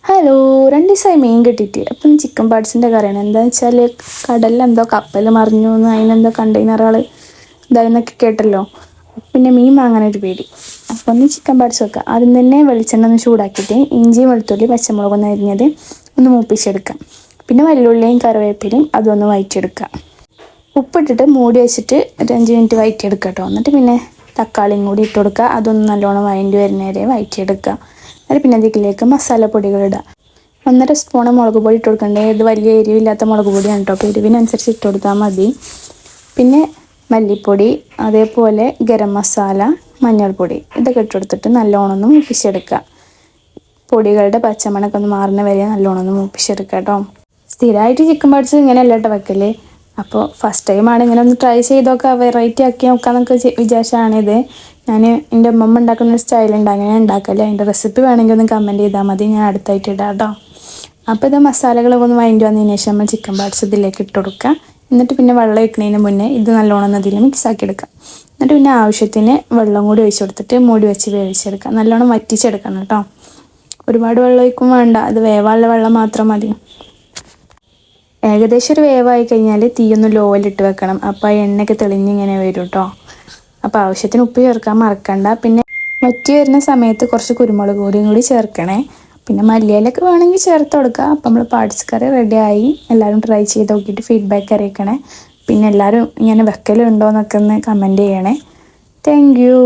Hello, 2 ദിവസമായി മീൻ കിട്ടിയിട്ട്. അപ്പം ചിക്കൻ പാർട്സിൻ്റെ കറിയാണ്. എന്താണെന്ന് വെച്ചാൽ കടലിലെന്തോ കപ്പൽ മറിഞ്ഞു എന്ന് അതിനെന്തോ കണ്ടെയ്നറുകൾ ഇതായെന്നൊക്കെ കേട്ടല്ലോ. പിന്നെ മീൻ വാങ്ങാനൊരു പേടി. അപ്പോൾ ഒന്ന് ചിക്കൻ പാർട്സ് വെക്കാം. ആദ്യം തന്നെ വെളിച്ചെണ്ണ ഒന്ന് ചൂടാക്കിയിട്ട് ഇഞ്ചി വെളുത്തുള്ളി പച്ചമുളകൊന്ന് അരിഞ്ഞത് ഒന്ന് മൂപ്പിച്ചെടുക്കാം. പിന്നെ വെല്ലുള്ളിയും കറിവേപ്പിലയും അതൊന്ന് വഴറ്റിയെടുക്കാം. ഉപ്പിട്ടിട്ട് മൂടി വെച്ചിട്ട് ഒരു 5 മിനിറ്റ് വഴറ്റിയെടുക്കുക കേട്ടോ. എന്നിട്ട് പിന്നെ തക്കാളിയും കൂടി ഇട്ട് കൊടുക്കുക. അതൊന്ന് നല്ലോണം വഴണ്ടി വരുന്നവരെ വഴറ്റിയെടുക്കുക. എന്നിട്ട് പിന്നെ അതിലേക്ക് മസാലപ്പൊടികൾ ഇടുക. 1.5 സ്പൂൺ മുളക് പൊടി ഇട്ട് കൊടുക്കണ്ടേ. ഇത് വലിയ എരിവില്ലാത്ത മുളക് പൊടിയാണ് കേട്ടോ. അപ്പോൾ എരിവിനനുസരിച്ച് ഇട്ട് കൊടുത്താൽ മതി. പിന്നെ മല്ലിപ്പൊടി, അതേപോലെ ഗരം മസാല, മഞ്ഞൾപ്പൊടി ഇതൊക്കെ ഇട്ട് കൊടുത്തിട്ട് നല്ലോണം ഒന്ന് മൂപ്പിച്ചെടുക്കുക. പൊടികളുടെ പച്ചമണമൊക്കെ ഒന്ന് മാറുന്ന വരെ നല്ലോണം ഒന്ന് മൂപ്പിച്ചെടുക്കുക കേട്ടോ. സ്ഥിരമായിട്ട് ചിക്കൻ പാർട്സ് ഇങ്ങനെയല്ല കേട്ടോ വെക്കല്. അപ്പോൾ ഫസ്റ്റ് ടൈമാണ് ഇങ്ങനെ ഒന്ന് ട്രൈ ചെയ്ത് നോക്കാം, വെറൈറ്റി ആക്കി നോക്കാമെന്നൊക്കെ വിചാരിച്ചാണിത്. ഞാൻ എൻ്റെ അമ്മമ്മ ഉണ്ടാക്കുന്ന ഒരു സ്റ്റൈലുണ്ട്, അങ്ങനെ ഉണ്ടാക്കല്. അതിൻ്റെ റെസിപ്പി വേണമെങ്കിൽ ഒന്ന് കമൻറ്റ് ചെയ്താൽ മതി, ഞാൻ അടുത്തായിട്ട് ഇടാം കേട്ടോ. അപ്പോൾ ഇത് മസാലകളൊക്കെ ഒന്ന് വഴറ്റി വന്നതിന് ശേഷം നമ്മൾ ചിക്കൻ പാർട്സ് ഇതിലേക്ക് ഇട്ട് കൊടുക്കുക. എന്നിട്ട് പിന്നെ വെള്ളം ഒഴിക്കുന്നതിന് മുന്നേ ഇത് നല്ലോണം ഇതിൽ മിക്സ് ആക്കി എടുക്കാം. എന്നിട്ട് പിന്നെ ആവശ്യത്തിന് വെള്ളം കൂടി ഒഴിച്ച് കൊടുത്തിട്ട് മൂടി വെച്ച് വേവിച്ചെടുക്കാം. നല്ലോണം വറ്റിച്ചെടുക്കണം കേട്ടോ. ഒരുപാട് വെള്ളം ഒഴിക്കും വേണ്ട, അത് വേവാനുള്ള വെള്ളം മാത്രം മതി. ഏകദേശം ഒരു വേവായി കഴിഞ്ഞാൽ തീയൊന്ന് ലോയിലിട്ട് വെക്കണം. അപ്പോൾ ആ എണ്ണയൊക്കെ തെളിഞ്ഞിങ്ങനെ വരും കേട്ടോ. അപ്പോൾ ആവശ്യത്തിന് ഉപ്പ് ചേർക്കാൻ മറക്കണ്ട. പിന്നെ വറ്റി വരുന്ന സമയത്ത് കുറച്ച് കുരുമുളക് പൊടിയും കൂടി ചേർക്കണേ. പിന്നെ മല്ലിയിലൊക്കെ വേണമെങ്കിൽ ചേർത്ത് കൊടുക്കുക. അപ്പോൾ നമ്മൾ പാർട്സ് കറി റെഡിയായി. എല്ലാവരും ട്രൈ ചെയ്ത് നോക്കിയിട്ട് ഫീഡ്ബാക്ക് അറിയിക്കണേ. പിന്നെ എല്ലാവരും ഇങ്ങനെ വെക്കലുണ്ടോ എന്നൊക്കെ ഒന്ന് കമൻറ്റ് ചെയ്യണേ. Thank you.